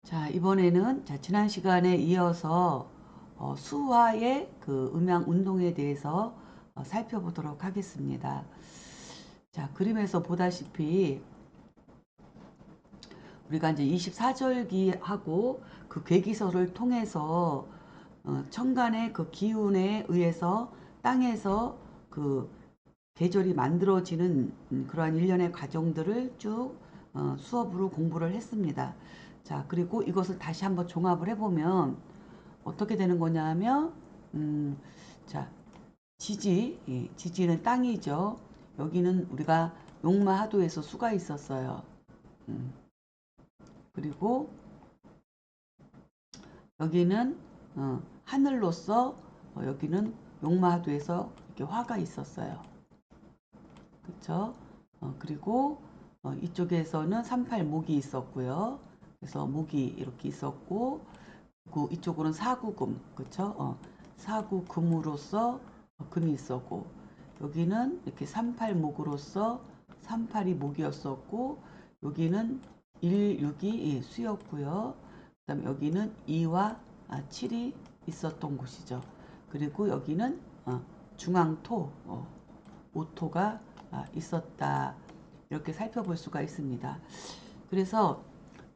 자, 이번에는 지난 시간에 이어서 수화의 그 음양 운동에 대해서 살펴보도록 하겠습니다. 자, 그림에서 보다시피 우리가 이제 24절기하고 그 괴기설을 통해서 천간의 그 기운에 의해서 땅에서 그 계절이 만들어지는 그러한 일련의 과정들을 쭉 수업으로 공부를 했습니다. 자, 그리고 이것을 다시 한번 종합을 해보면 어떻게 되는 거냐면, 자, 지지는 땅이죠. 여기는 우리가 용마하도에서 수가 있었어요. 그리고 여기는 하늘로서 여기는 용마하도에서 이렇게 화가 있었어요. 그쵸? 그리고 이쪽에서는 38목이 있었고요. 그래서 목이 이렇게 있었고, 그 이쪽으로는 사구금, 그쵸? 사구금으로서 금이 있었고, 여기는 이렇게 38목으로서 38이 목이었었고, 여기는 16이 수였고요. 그 다음에 여기는 2와 7이 있었던 곳이죠. 그리고 여기는 중앙토, 오토가 있었다. 이렇게 살펴볼 수가 있습니다. 그래서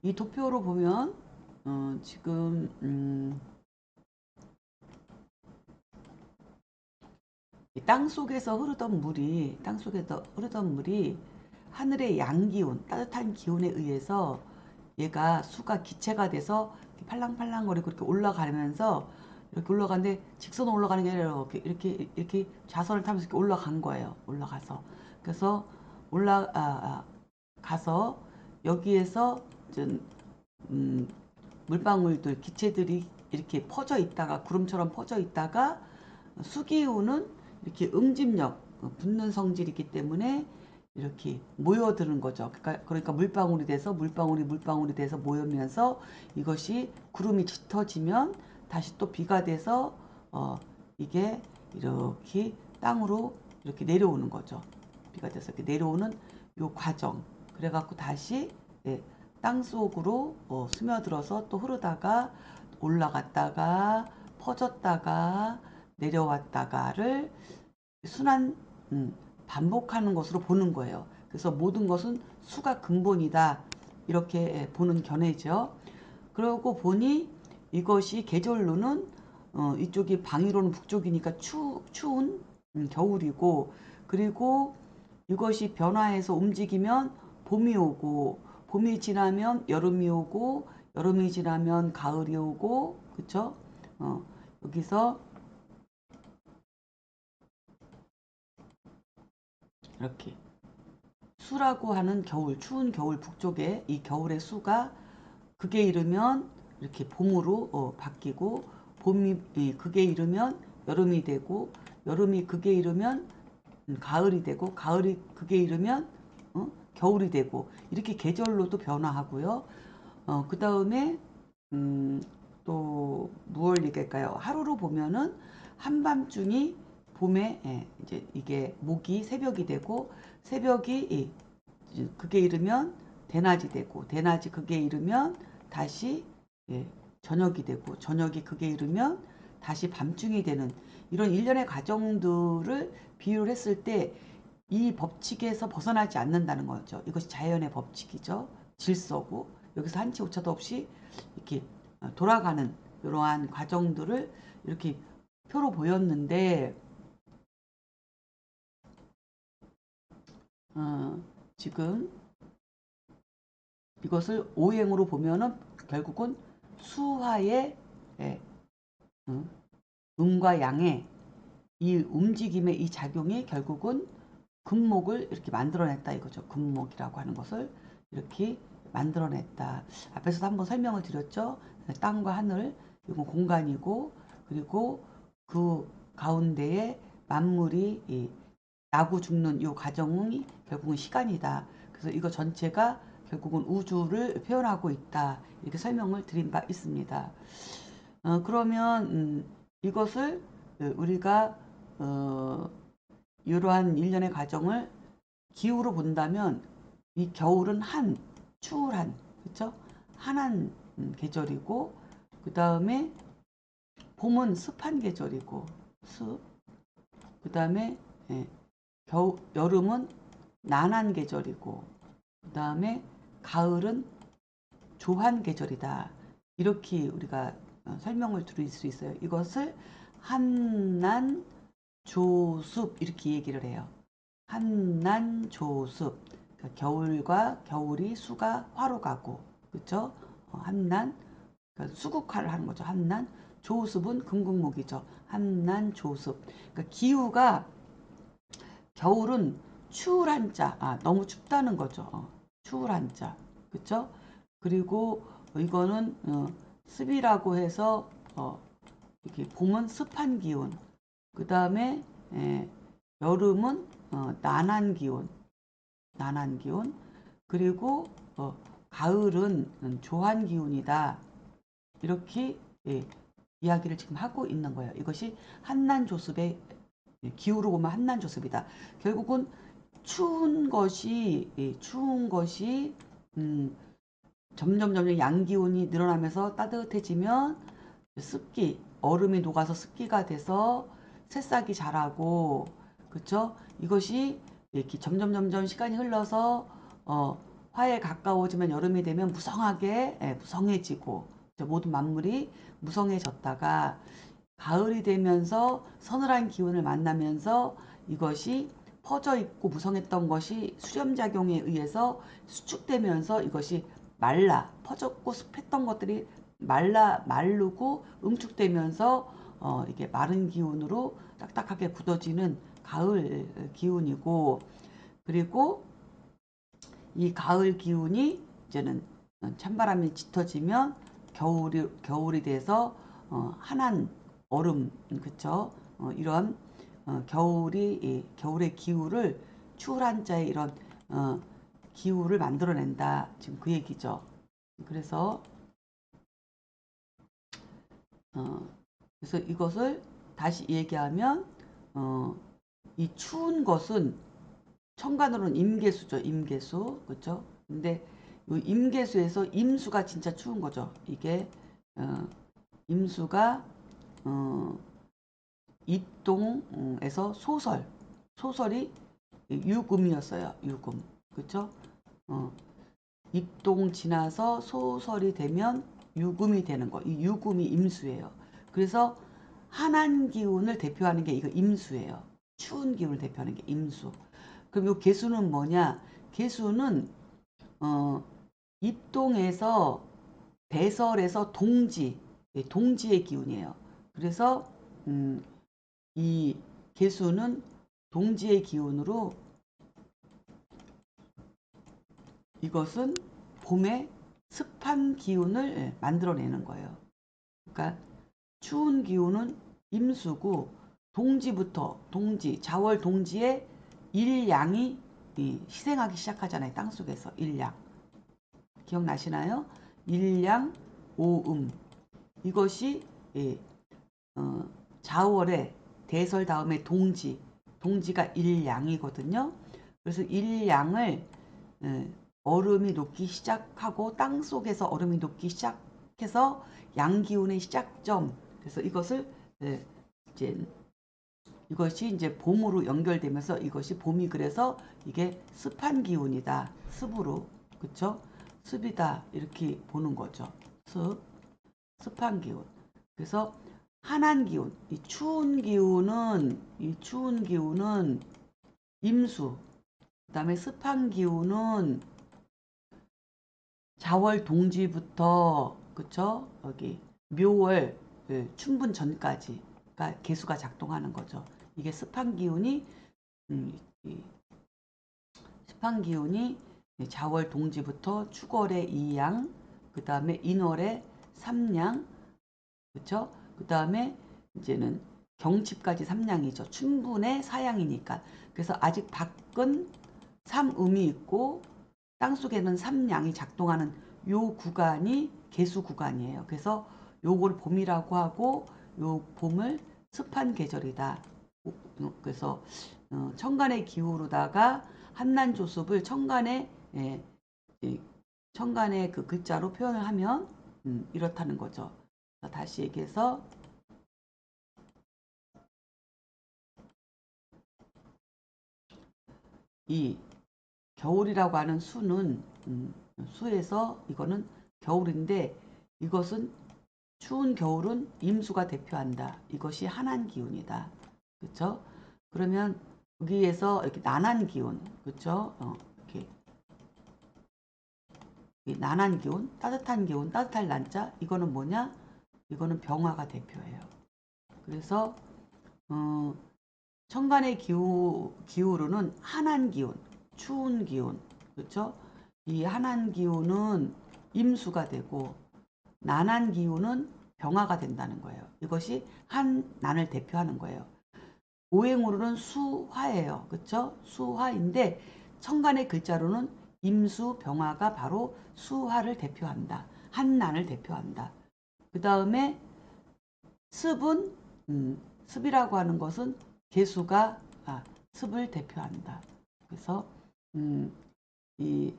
이 도표로 보면 지금 땅 속에서 흐르던 물이 하늘의 양기운, 따뜻한 기운에 의해서 얘가 수가 기체가 돼서 팔랑팔랑거리고 이렇게 올라가면서 이렇게 올라가는데 직선으로 올라가는 게 아니라 이렇게 좌선을 타면서 이렇게 올라간 거예요. 올라가서 그래서 올라가서 여기에서 물방울들 기체들이 이렇게 퍼져 있다가 구름처럼 퍼져 있다가 수기운은 이렇게 응집력 붙는 성질이기 때문에 이렇게 모여드는 거죠. 그러니까 물방울이 돼서 모이면서 이것이 구름이 짙어지면 다시 또 비가 돼서 이게 이렇게 땅으로 이렇게 내려오는 거죠. 비가 돼서 이렇게 내려오는 요 과정. 그래갖고 다시 땅 속으로 스며들어서 또 흐르다가 올라갔다가 퍼졌다가 내려왔다가를 순환 반복하는 것으로 보는 거예요. 그래서 모든 것은 수가 근본이다. 이렇게 보는 견해죠. 그러고 보니 이것이 계절로는 이쪽이 방위로는 북쪽이니까 추운 겨울이고, 그리고 이것이 변화해서 움직이면 봄이 오고, 봄이 지나면 여름이 오고, 여름이 지나면 가을이 오고, 그쵸? 여기서 이렇게 수라고 하는 겨울, 추운 겨울 북쪽에 이 겨울의 수가 극에 이르면 이렇게 봄으로 바뀌고, 봄이 극에 이르면 여름이 되고, 여름이 극에 이르면 가을이 되고, 가을이 극에 이르면 겨울이 되고, 이렇게 계절로도 변화하고요. 그 다음에 또 무얼 얘기할까요? 하루로 보면은 한밤중이 봄에 이제 이게 목이 새벽이 되고, 새벽이 극에 이르면 대낮이 되고, 대낮이 극에 이르면 다시 저녁이 되고, 저녁이 극에 이르면 다시 밤중이 되는 이런 일련의 과정들을 비유를 했을 때 이 법칙에서 벗어나지 않는다는 거죠. 이것이 자연의 법칙이죠. 질서고, 여기서 한치 오차도 없이 이렇게 돌아가는 이러한 과정들을 이렇게 표로 보였는데, 지금 이것을 오행으로 보면은 결국은 수화의 예, 음과 양의 이 움직임의 이 작용이 결국은 금목을 이렇게 만들어냈다 이거죠. 금목이라고 하는 것을 이렇게 만들어냈다. 앞에서도 한번 설명을 드렸죠. 땅과 하늘, 이건 공간이고, 그리고 그 가운데에 만물이 나고 죽는 이 과정이 결국은 시간이다. 그래서 이거 전체가 결국은 우주를 표현하고 있다. 이렇게 설명을 드린 바 있습니다. 그러면 이것을 우리가 이러한 일련의 과정을 기후로 본다면 이 겨울은 추울한, 그렇죠? 한한 계절이고, 그 다음에 봄은 습한 계절이고 습. 그 다음에 여름은 난한 계절이고, 그 다음에 가을은 조한 계절이다. 이렇게 우리가 설명을 드릴 수 있어요. 이것을 한난 조습 이렇게 얘기를 해요. 한난 조습. 그러니까 겨울과 겨울이 수가 화로 가고, 그렇죠? 한난, 그러니까 수국화를 하는 거죠. 한난. 조습은 금국목이죠. 한난 조습. 그러니까 기후가 겨울은 추울 한자, 너무 춥다는 거죠. 추울 한자, 그렇죠? 그리고 이거는 습이라고 해서 이렇게 봄은 습한 기운, 그 다음에 여름은 난한 기운, 난한 기운, 그리고 가을은 조한 기운이다. 이렇게 이야기를 지금 하고 있는 거예요. 이것이 한난조습의 기후로 보면 한난조습이다. 결국은 추운 것이 점점 양기운이 늘어나면서 따뜻해지면 습기, 얼음이 녹아서 습기가 돼서 새싹이 자라고, 그쵸? 이것이 이렇게 점점 시간이 흘러서 화에 가까워지면 여름이 되면 무성해지고, 모든 만물이 무성해졌다가 가을이 되면서 서늘한 기운을 만나면서 이것이 퍼져 있고 무성했던 것이 수렴작용에 의해서 수축되면서 이것이 퍼졌고 습했던 것들이 마르고 응축되면서 이게 마른 기운으로 딱딱하게 굳어지는 가을 기운이고, 그리고 이 가을 기운이 이제는 찬바람이 짙어지면 겨울이 돼서 한한 얼음, 그쵸? 이런 겨울의 기후를 추울 한자의 이런 기후를 만들어낸다. 지금 그 얘기죠. 그래서 그래서 이것을 다시 얘기하면 이 추운 것은 천간으로는 임계수죠. 임계수, 그렇죠? 근데 이 임계수에서 임수가 진짜 추운 거죠. 이게 임수가 입동에서 소설이 유금이었어요. 유금, 그렇죠? 입동 지나서 소설이 되면 유금이 되는 거. 이 유금이 임수예요. 그래서 한한 기운을 대표하는 게 이거 임수예요. 추운 기운을 대표하는 게 임수. 그럼 이 개수는 뭐냐? 개수는 입동에서 대설에서 동지의 기운이에요. 그래서 이 개수는 동지의 기운으로 이것은 봄의 습한 기운을 만들어내는 거예요. 그러니까 추운 기운은 임수고 자월 동지에 일양이 희생하기 시작하잖아요. 땅속에서 일양. 기억나시나요? 일양 오음. 이것이 자월에 대설 다음에 동지가 일양이거든요. 그래서 일양을 얼음이 녹기 시작하고 땅 속에서 얼음이 녹기 시작해서 양기운의 시작점. 그래서 이것이 이제 봄으로 연결되면서 이것이 봄이, 그래서 이게 습한 기운이다. 습으로, 그쵸? 습이다 이렇게 보는 거죠. 습한 기운. 그래서 한한 기운, 이 추운 기운은 임수. 그다음에 습한 기운은 자월 동지부터, 그쵸? 여기 묘월 춘분 전까지가 개수가 작동하는 거죠. 이게 습한 기운이 습한 기운이 자월 동지부터 축월의 이양, 그 다음에 인월의 삼양, 그쵸? 그 다음에 이제는 경칩까지 삼양이죠. 춘분의 사양이니까. 그래서 아직 밖은 삼음이 있고 땅속에는 삼양이 작동하는 요 구간이 개수 구간이에요. 그래서 요걸 봄이라고 하고 요 봄을 습한 계절이다. 그래서 천간의 기후로다가 한난조습을 천간의 그 글자로 표현을 하면 이렇다는 거죠. 다시 얘기해서 이 겨울이라고 하는 수는 수에서 이거는 겨울인데 이것은 추운 겨울은 임수가 대표한다. 이것이 한한 기운이다. 그렇죠? 그러면 여기에서 이렇게 난한 기운, 그렇죠? 이렇게 난한 기운, 따뜻한 기운, 따뜻할 난자, 이거는 뭐냐? 이거는 병화가 대표예요. 그래서 천간의 기후로는 한한 기운, 추운 기운, 그렇죠? 이 한한 기운은 임수가 되고 난한 기운은 병화가 된다는 거예요. 이것이 한난을 대표하는 거예요. 오행으로는 수화예요. 그렇죠? 수화인데 천간의 글자로는 임수 병화가 바로 수화를 대표한다. 한난을 대표한다. 그 다음에 습은 습이라고 하는 것은 개수가 습을 대표한다. 그래서 이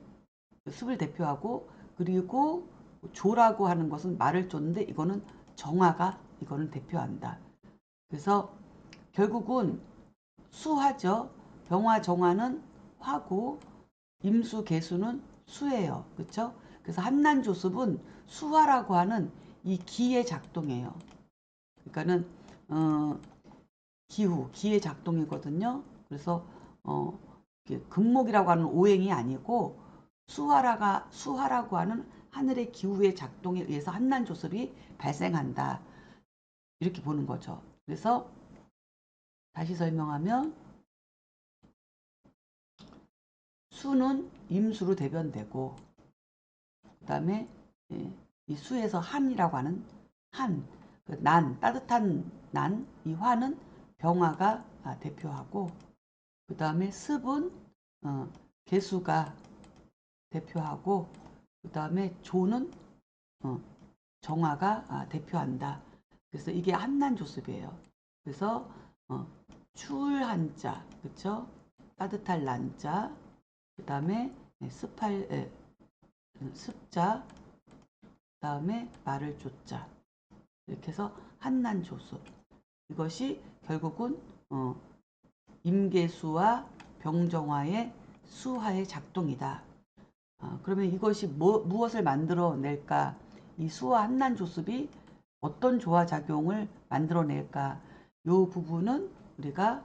습을 대표하고 그리고 조라고 하는 것은 말을 쫓는데 이거는 정화가 이거는 대표한다. 그래서 결국은 수화죠. 병화 정화는 화고 임수 개수는 수예요. 그렇죠? 그래서 한난조습은 수화라고 하는 이 기의 작동이에요. 그러니까는 기의 작동이거든요. 그래서 금목이라고 하는 오행이 아니고 수화라고 하는 하늘의 기후의 작동에 의해서 한난조습이 발생한다. 이렇게 보는 거죠. 그래서 다시 설명하면 수는 임수로 대변되고 그 다음에 이 수에서 한이라고 하는 그 따뜻한 난, 이 화는 병화가 대표하고 그 다음에 습은 개수가 대표하고 그 다음에 조는 정화가 대표한다. 그래서 이게 한난조습이에요. 그래서 추울 한자, 그쵸? 따뜻할 난자, 그 다음에 습자, 그 다음에 말을 쫓자. 이렇게 해서 한난조습. 이것이 결국은 임계수와 병정화의 수화의 작동이다. 그러면 이것이 무엇을 만들어낼까? 이 수화 한난조습이 어떤 조화작용을 만들어낼까? 이 부분은 우리가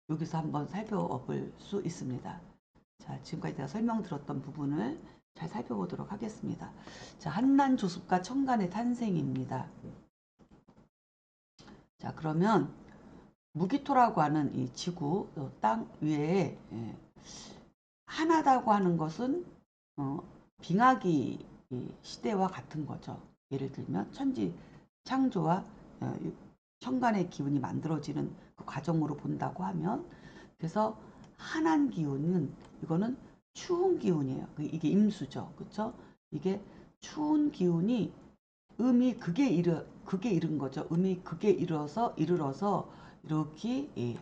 여기서 한번 살펴볼 수 있습니다. 자, 지금까지 제가 설명드렸던 부분을 잘 살펴보도록 하겠습니다. 자, 한난조습과 천간의 탄생입니다. 자, 그러면 무기토라고 하는 이 지구, 땅 위에 하나다고 하는 것은 빙하기 시대와 같은 거죠. 예를 들면 천지 창조와 천간의 기운이 만들어지는 그 과정으로 본다고 하면 그래서 한한 기운은 이거는 추운 기운이에요. 이게 임수죠. 그렇죠? 이게 추운 기운이 음이 극에 이른 거죠. 음이 극에 이르러서 이렇게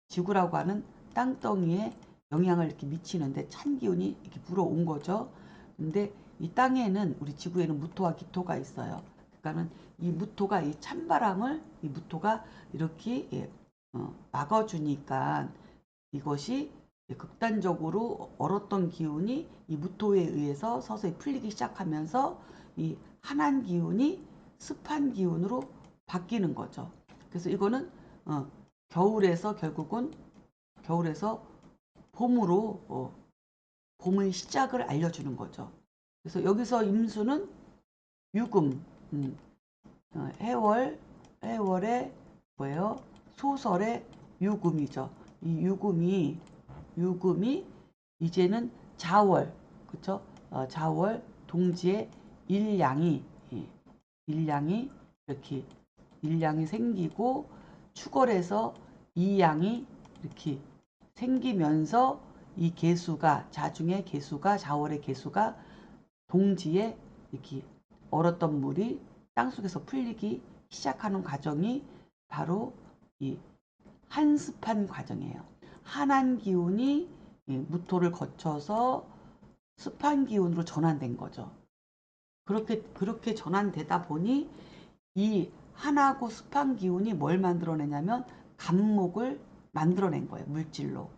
지구라고 하는 땅덩이에 영향을 이렇게 미치는데 찬 기운이 이렇게 불어온 거죠. 근데 이 땅에는 우리 지구에는 무토와 기토가 있어요. 그러니까는 이 무토가 이 찬바람을 이 무토가 이렇게 막아주니까 이것이 극단적으로 얼었던 기운이 이 무토에 의해서 서서히 풀리기 시작하면서 이 한한 기운이 습한 기운으로 바뀌는 거죠. 그래서 이거는 겨울에서 결국은 겨울에서 봄으로 봄의 시작을 알려주는 거죠. 그래서 여기서 임수는 유금, 해월의 뭐예요? 소설의 유금이죠. 이 유금이 이제는 자월, 그쵸? 자월 동지의 일량이 이렇게 일량이 생기고 축월해서 이양이 이렇게 생기면서 이 개수가 자중의 개수가 자월의 개수가 동지에 이렇게 얼었던 물이 땅속에서 풀리기 시작하는 과정이 바로 이 한습한 과정이에요. 한한 기운이 무토를 거쳐서 습한 기운으로 전환된 거죠. 그렇게 전환되다 보니 이 한하고 습한 기운이 뭘 만들어내냐면 간목을 만들어낸 거예요. 물질로.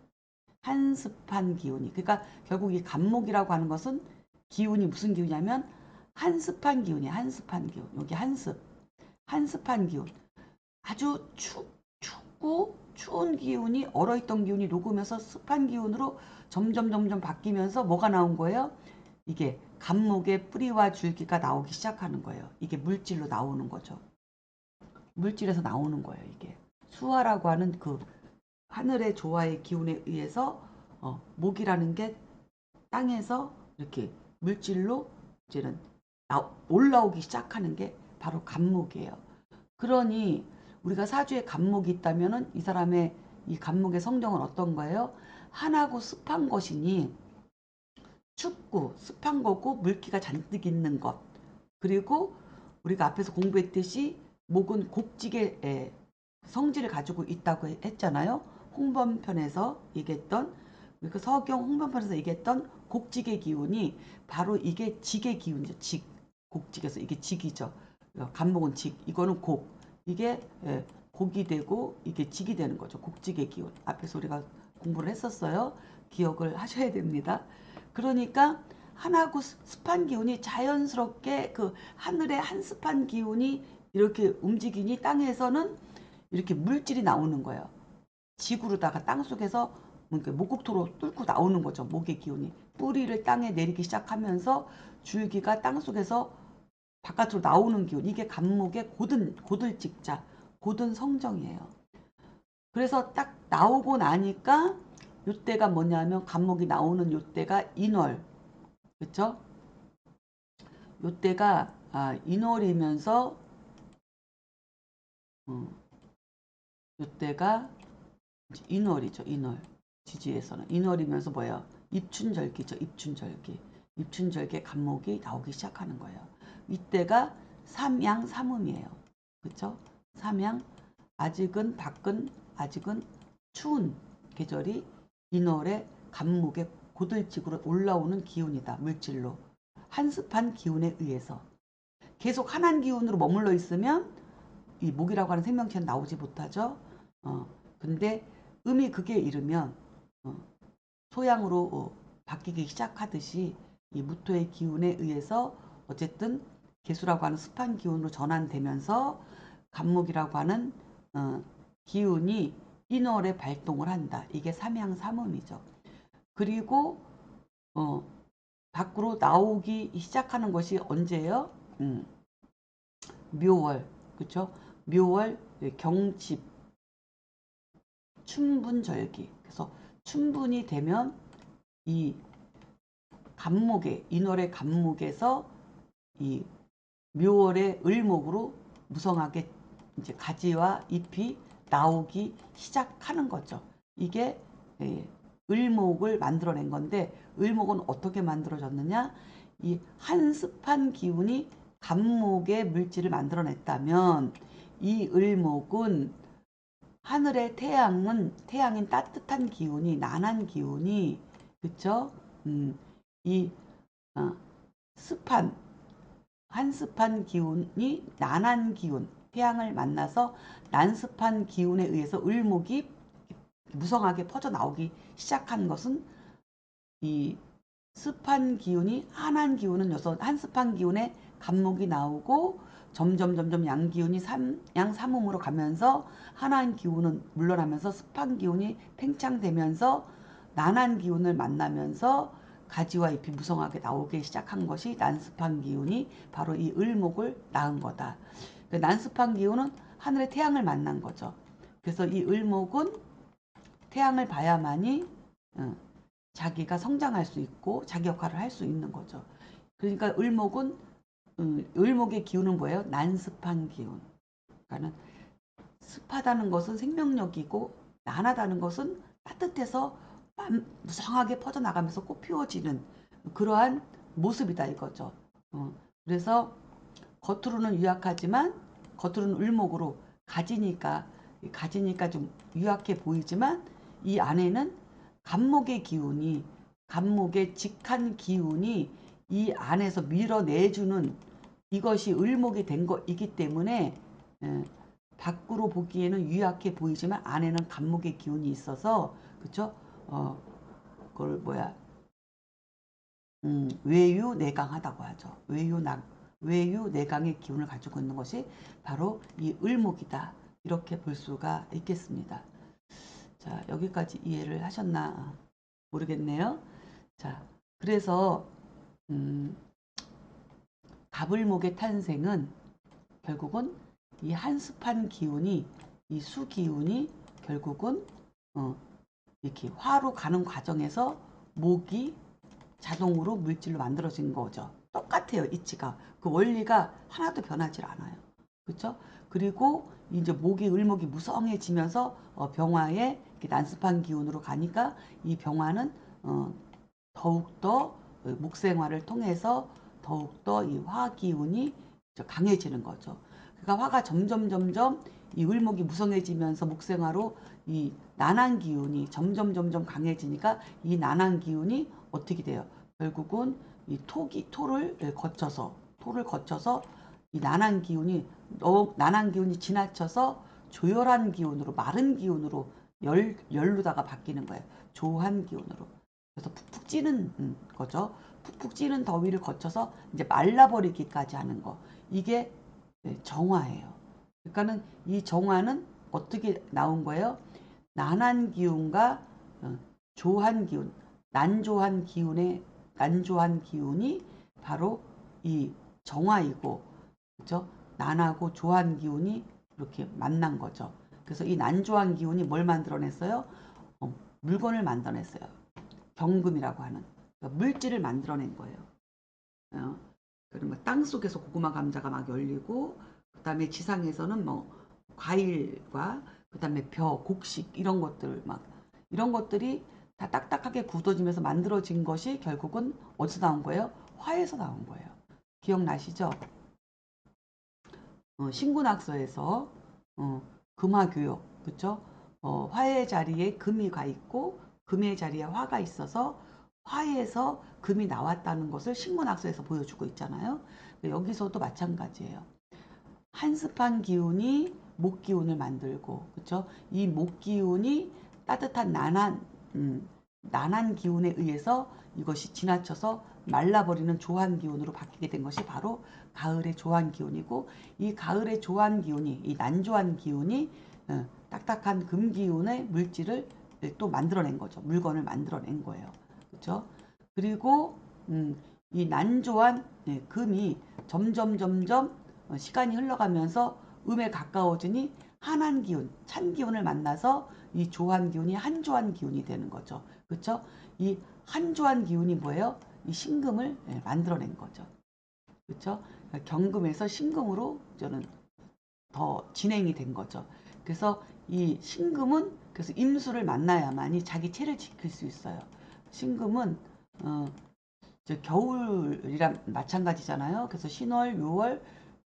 한습한 기운이. 그러니까 결국 이 간목이라고 하는 것은 기운이 무슨 기운이냐면 한습한 기운이에요. 한습한 기운. 여기 한습. 한습한 기운. 아주 춥고 추운 기운이 얼어있던 기운이 녹으면서 습한 기운으로 점점 바뀌면서 뭐가 나온 거예요? 이게 간목의 뿌리와 줄기가 나오기 시작하는 거예요. 이게 물질로 나오는 거죠. 물질에서 나오는 거예요. 이게 수화라고 하는 그 하늘의 조화의 기운에 의해서 목이라는 게 땅에서 이렇게 물질로 이제는 올라오기 시작하는 게 바로 간목이에요. 그러니 우리가 사주에 간목이 있다면은 이 사람의 이 간목의 성정은 어떤 거예요? 한하고 습한 것이니 춥고 습한 거고 물기가 잔뜩 있는 것. 그리고 우리가 앞에서 공부했듯이 목은 곡직의 성질을 가지고 있다고 했잖아요. 홍범편에서 얘기했던 그 서경 홍범편에서 얘기했던 곡직의 기운이 바로 이게 직의 기운이죠. 직. 곡직에서 이게 직이죠. 간목은 직. 이거는 곡. 이게 곡이 되고 이게 직이 되는 거죠. 곡직의 기운. 앞에서 우리가 공부를 했었어요. 기억을 하셔야 됩니다. 그러니까 한하고 습한 기운이 자연스럽게 그 하늘의 한습한 기운이 이렇게 움직이니 땅에서는 이렇게 물질이 나오는 거예요. 지구로다가 땅속에서 목국토로 뚫고 나오는 거죠. 목의 기운이. 뿌리를 땅에 내리기 시작하면서 줄기가 땅속에서 바깥으로 나오는 기운. 이게 간목의 고들직자, 고든 성정이에요. 그래서 딱 나오고 나니까 요때가 뭐냐면 간목이 나오는 요때가 인월. 그쵸? 요때가 인월이면서 요때가 인월이죠. 인월. 지지에서는 인월이면서 뭐예요? 입춘절기죠. 입춘절기. 입춘절기에 간목이 나오기 시작하는 거예요. 이때가 삼양 삼음이에요. 그쵸? 삼양. 아직은 추운 계절이 인월에 간목의 고들직으로 올라오는 기운이다. 물질로. 한습한 기운에 의해서. 계속 한한 기운으로 머물러 있으면 이 목이라고 하는 생명체는 나오지 못하죠. 근데 음이 극에 이르면 소양으로 바뀌기 시작하듯이 이 무토의 기운에 의해서 어쨌든 개수라고 하는 습한 기운으로 전환되면서 간목이라고 하는 기운이 인월에 발동을 한다. 이게 삼양삼음이죠. 그리고 밖으로 나오기 시작하는 것이 언제예요? 묘월, 그렇죠? 묘월, 경칩, 춘분절기. 그래서 춘분이 되면 이 간목에 인월의 간목에서 이 묘월의 을목으로 무성하게 이제 가지와 잎이 나오기 시작하는 거죠. 이게 을목을 만들어낸 건데 을목은 어떻게 만들어졌느냐? 이 한습한 기운이 간목의 물질을 만들어냈다면 이 을목은 하늘의 태양인 따뜻한 기운이 난한 기운이 그쵸? 이 습한 한습한 기운이 난한 기운 태양을 만나서 난습한 기운에 의해서 을목이 무성하게 퍼져 나오기 시작한 것은 이 습한 기운이 한한 기운은 여기서 한습한 기운에 간목이 나오고 점점 양기운이 양삼음으로 가면서 한한 기운은 물러나면서 습한 기운이 팽창되면서 난한 기운을 만나면서 가지와 잎이 무성하게 나오기 시작한 것이 난습한 기운이 바로 이 을목을 낳은 거다. 난습한 기운은 하늘의 태양을 만난 거죠. 그래서 이 을목은 태양을 봐야만이 자기가 성장할 수 있고 자기 역할을 할 수 있는 거죠. 그러니까 을목의 기운은 뭐예요? 난습한 기운. 그러니까는 습하다는 것은 생명력이고 난하다는 것은 따뜻해서 무성하게 퍼져나가면서 꽃 피워지는 그러한 모습이다 이거죠. 그래서 겉으로는 유약하지만 겉으로는 을목으로 가지니까 좀 유약해 보이지만 이 안에는 간목의 직한 기운이 이 안에서 밀어내주는 이것이 을목이 된 것이기 때문에 밖으로 보기에는 유약해 보이지만 안에는 간목의 기운이 있어서 그쵸? 그걸 뭐야? 외유내강하다고 하죠. 외유내강의 기운을 가지고 있는 것이 바로 이 을목이다. 이렇게 볼 수가 있겠습니다. 자, 여기까지 이해를 하셨나 모르겠네요. 자, 그래서 갑을목의 탄생은 결국은 이 한습한 기운이 이 수기운이 결국은 이렇게 화로 가는 과정에서 목이 자동으로 물질로 만들어진 거죠. 똑같아요. 이치가. 그 원리가 하나도 변하지 않아요. 그렇죠? 그리고 이제 목이 을목이 무성해지면서 병화에 난습한 기운으로 가니까 이 병화는 더욱더 목생화를 통해서 더욱더 이 화기운이 강해지는 거죠. 그러니까 화가 점점 이 을목이 무성해지면서 목생화로 이 난한 기운이 점점 강해지니까 이 난한 기운이 어떻게 돼요? 결국은 이 토를 거쳐서 이 난한 기운이 지나쳐서 조열한 기운으로 마른 기운으로 열루다가 바뀌는 거예요. 조한 기운으로. 그래서 푹푹 찌는 거죠. 푹푹 찌는 더위를 거쳐서 이제 말라버리기까지 하는 거. 이게 정화예요. 그러니까는 이 정화는 어떻게 나온 거예요? 난한 기운과 조한 기운, 난조한 기운이 바로 이 정화이고, 그죠? 난하고 조한 기운이 이렇게 만난 거죠. 그래서 이 난조한 기운이 뭘 만들어냈어요? 물건을 만들어냈어요. 경금이라고 하는 그러니까 물질을 만들어낸 거예요. 그러면 땅 속에서 고구마 감자가 막 열리고 그 다음에 지상에서는 뭐 과일과 그 다음에 곡식 이런 것들이 다 딱딱하게 굳어지면서 만들어진 것이 결국은 어디서 나온 거예요? 화에서 나온 거예요. 기억나시죠? 신군학서에서 금화교역 그쵸? 화의 자리에 금이 가 있고 금의 자리에 화가 있어서 화에서 금이 나왔다는 것을 신문학서에서 보여주고 있잖아요. 여기서도 마찬가지예요. 한습한 기운이 목기운을 만들고, 그쵸? 이 목기운이 따뜻한 난한 기운에 의해서 이것이 지나쳐서 말라버리는 조한 기운으로 바뀌게 된 것이 바로 가을의 조한 기운이고, 이 가을의 조한 기운이, 이 난조한 기운이 딱딱한 금 기운의 물질을 또 만들어낸 거죠. 물건을 만들어낸 거예요. 그렇죠? 그리고 이 난조한 금이 점점 시간이 흘러가면서 음에 가까워지니 한한 기운, 찬 기운을 만나서 이 조한 기운이 한조한 기운이 되는 거죠. 그렇죠? 이 한조한 기운이 뭐예요? 이 신금을 만들어낸 거죠. 그렇죠? 경금에서 신금으로 저는 더 진행이 된 거죠. 그래서 이 신금은 그래서 임수를 만나야만이 자기 체를 지킬 수 있어요. 신금은 겨울이랑 마찬가지잖아요. 그래서 신월, 유월,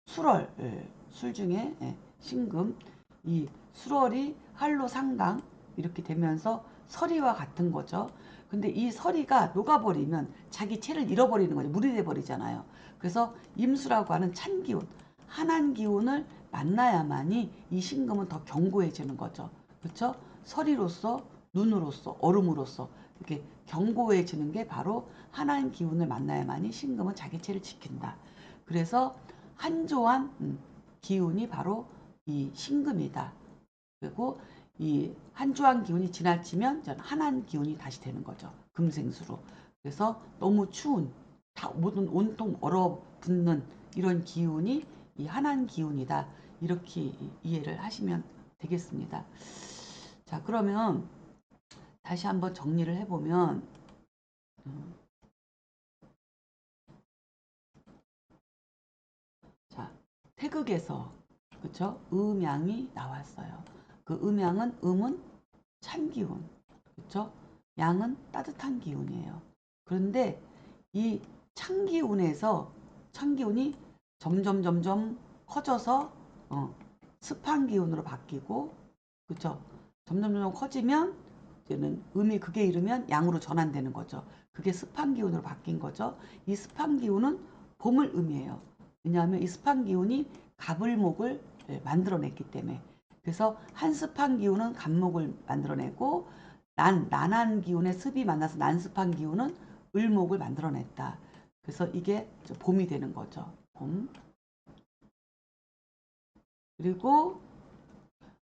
술월 술 중에 신금 이 술월이 할로 상강 이렇게 되면서 서리와 같은 거죠. 근데 이 서리가 녹아버리면 자기 체를 잃어버리는 거죠. 물이 돼버리잖아요. 그래서 임수라고 하는 찬 기운, 한한 기운을 만나야만이 이 신금은 더 견고해지는 거죠. 그렇죠? 서리로서, 눈으로서, 얼음으로서 이렇게 견고해지는 게 바로 한한 기운을 만나야만이 신금은 자기 체를 지킨다. 그래서 한조한 기운이 바로 이 신금이다. 그리고 이 한조한 기운이 지나치면 한한 기운이 다시 되는 거죠. 금생수로. 그래서 너무 추운 다 모든 온통 얼어붙는 이런 기운이 이 한한 기운이다. 이렇게 이해를 하시면 되겠습니다. 자, 그러면 다시 한번 정리를 해보면 자, 태극에서 그쵸? 음양이 나왔어요. 그 음은 찬 기운, 그쵸? 양은 따뜻한 기운이에요. 그런데 이 찬 기운이 점점 커져서 습한 기운으로 바뀌고, 그쵸? 점점 커지면 이제는 음이 극에 이르면 양으로 전환되는 거죠. 그게 습한 기운으로 바뀐 거죠. 이 습한 기운은 봄을 의미해요. 왜냐하면 이 습한 기운이 갑을목을 만들어냈기 때문에. 그래서 한습한 기운은 갑목을 만들어내고 난한 기운의 습이 만나서 난습한 기운은 을목을 만들어냈다. 그래서 이게 봄이 되는 거죠. 봄. 그리고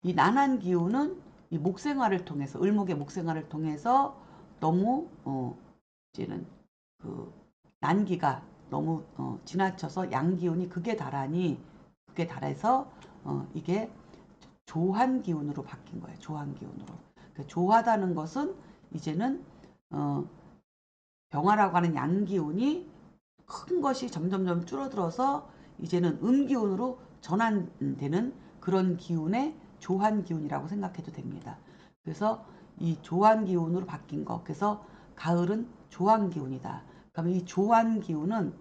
이 난한 기운은 이 목생활을 통해서 을목의 목생활을 통해서 너무 이제는 그 난기가 너무 지나쳐서 양기운이 극에 달하니 극에 달해서 이게 조한 기운으로 바뀐 거예요. 조한 기운으로. 그 조하다는 것은 이제는 병화라고 하는 양기운이 큰 것이 점점점 줄어들어서 이제는 음기운으로 전환되는 그런 기운의 조한 기운이라고 생각해도 됩니다. 그래서 이 조한 기운으로 바뀐 것. 그래서 가을은 조한 기운이다. 그러면 이 조한 기운은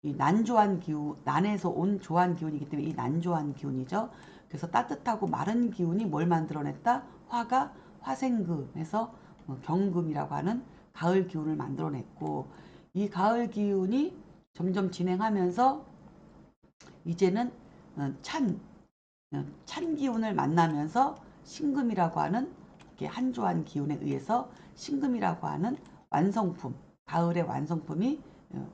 이 난조한 기운, 난에서 온 조한 기운이기 때문에 이 난조한 기운이죠. 그래서 따뜻하고 마른 기운이 뭘 만들어냈다? 화가 화생금에서 경금이라고 하는 가을 기운을 만들어냈고, 이 가을 기운이 점점 진행하면서 이제는 찬 기운을 만나면서 신금이라고 하는 한조한 기운에 의해서 신금이라고 하는 완성품, 가을의 완성품이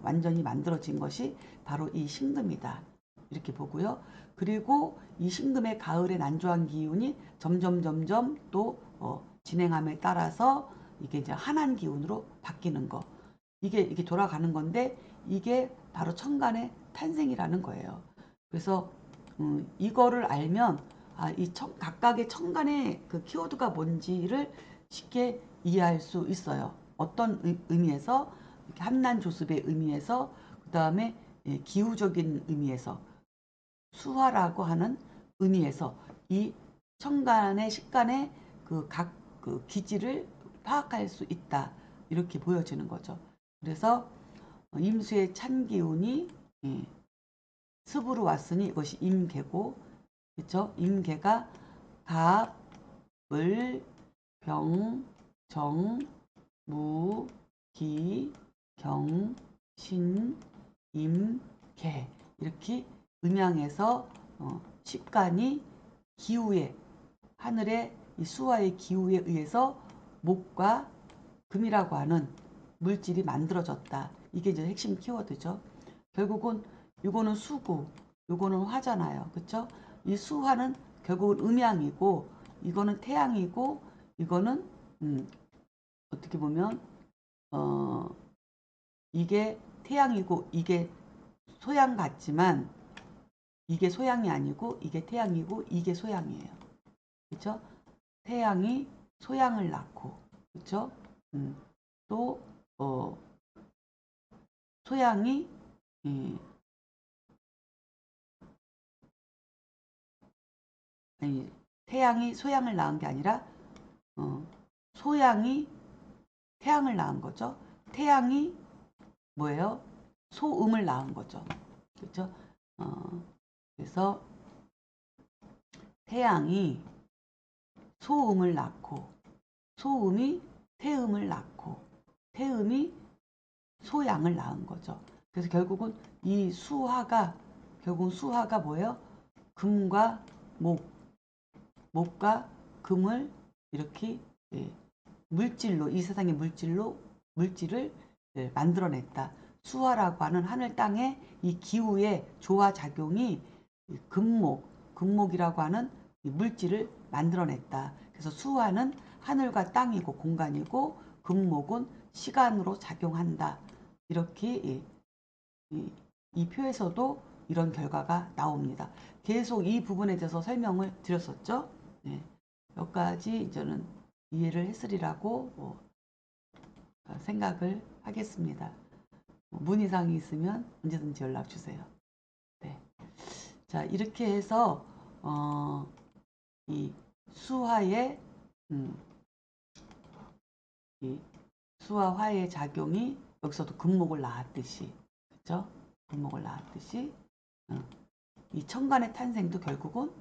완전히 만들어진 것이 바로 이 신금이다. 이렇게 보고요. 그리고 이 신금의 가을의 난조한 기운이 점점 또 진행함에 따라서 이게 이제 한한 기운으로 바뀌는 거. 이게 돌아가는 건데 이게 바로 천간의 탄생이라는 거예요. 그래서 이거를 알면 각각의 천간의 그 키워드가 뭔지를 쉽게 이해할 수 있어요. 어떤 의미에서 함난조습의 의미에서 그 다음에 기후적인 의미에서 수화라고 하는 의미에서 이 천간의 식간의 그 각 그 기지를 파악할 수 있다. 이렇게 보여지는 거죠. 그래서 임수의 찬 기운이 습으로 왔으니 이것이 임계고, 그렇죠? 임계가 갑, 을, 병, 정, 무, 기, 경, 신, 임, 계 이렇게 음양에서 식간이 기후에 하늘의 이 수화의 기후에 의해서 목과 금이라고 하는 물질이 만들어졌다. 이게 이제 핵심 키워드죠. 결국은 이거는 수고, 이거는 화잖아요. 그렇죠? 이 수화는 결국은 음양이고 이거는 태양이고 이거는 어떻게 보면 이게 태양이고 이게 소양 같지만 이게 소양이 아니고 이게 태양이고 이게 소양이에요. 그렇죠? 태양이 소양을 낳고 그렇죠? 또 소양이 아니, 태양이 소양을 낳은 게 아니라 소양이 태양을 낳은 거죠. 태양이 뭐예요? 소음을 낳은 거죠. 그렇죠? 그래서 태양이 소음을 낳고 소음이 태음을 낳고 태음이 소양을 낳은 거죠. 그래서 결국은 이 결국은 수화가 뭐예요? 금과 목과 금을 이렇게 물질로 이 세상의 물질을 만들어냈다. 수화라고 하는 하늘 땅의 이 기후의 조화 작용이 금목이라고 하는 물질을 만들어냈다. 그래서 수화는 하늘과 땅이고 공간이고 금목은 시간으로 작용한다. 이렇게 이 표에서도 이런 결과가 나옵니다. 계속 이 부분에 대해서 설명을 드렸었죠. 네, 여기까지 저는 이해를 했으리라고 생각을 하겠습니다. 문의사항이 있으면 언제든지 연락 주세요. 네. 자, 이렇게 해서 이 수화의 이 수와 화의 작용이 여기서도 금목을 낳았듯이, 그렇죠? 금목을 낳았듯이 이 천간의 탄생도 결국은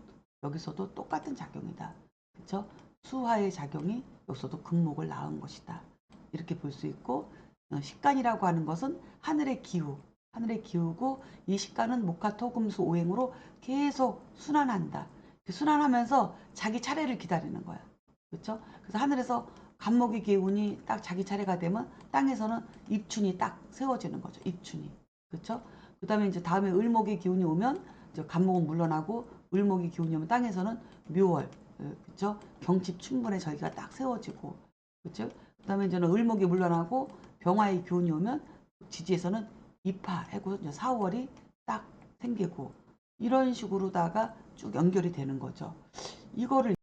여기서도 똑같은 작용이다. 그렇죠? 수화의 작용이 여기서도 금목을 낳은 것이다. 이렇게 볼 수 있고 식간이라고 하는 것은 하늘의 기후고 이 식간은 목화토금수 오행으로 계속 순환한다. 순환하면서 자기 차례를 기다리는 거야. 그렇죠? 그래서 하늘에서 간목의 기운이 딱 자기 차례가 되면 땅에서는 입춘이 딱 세워지는 거죠. 입춘이. 그렇죠? 그다음에 이제 다음에 을목의 기운이 오면 이제 간목은 물러나고 을목의 기운이 오면 땅에서는 묘월, 그렇죠? 경칩춘분의 절기가 딱 세워지고, 그렇죠? 그다음에 이제는 을목이 물러나고 병화의 기운이 오면 지지에서는 입하하고 이제 4월이 딱 생기고 이런 식으로다가 쭉 연결이 되는 거죠. 이거를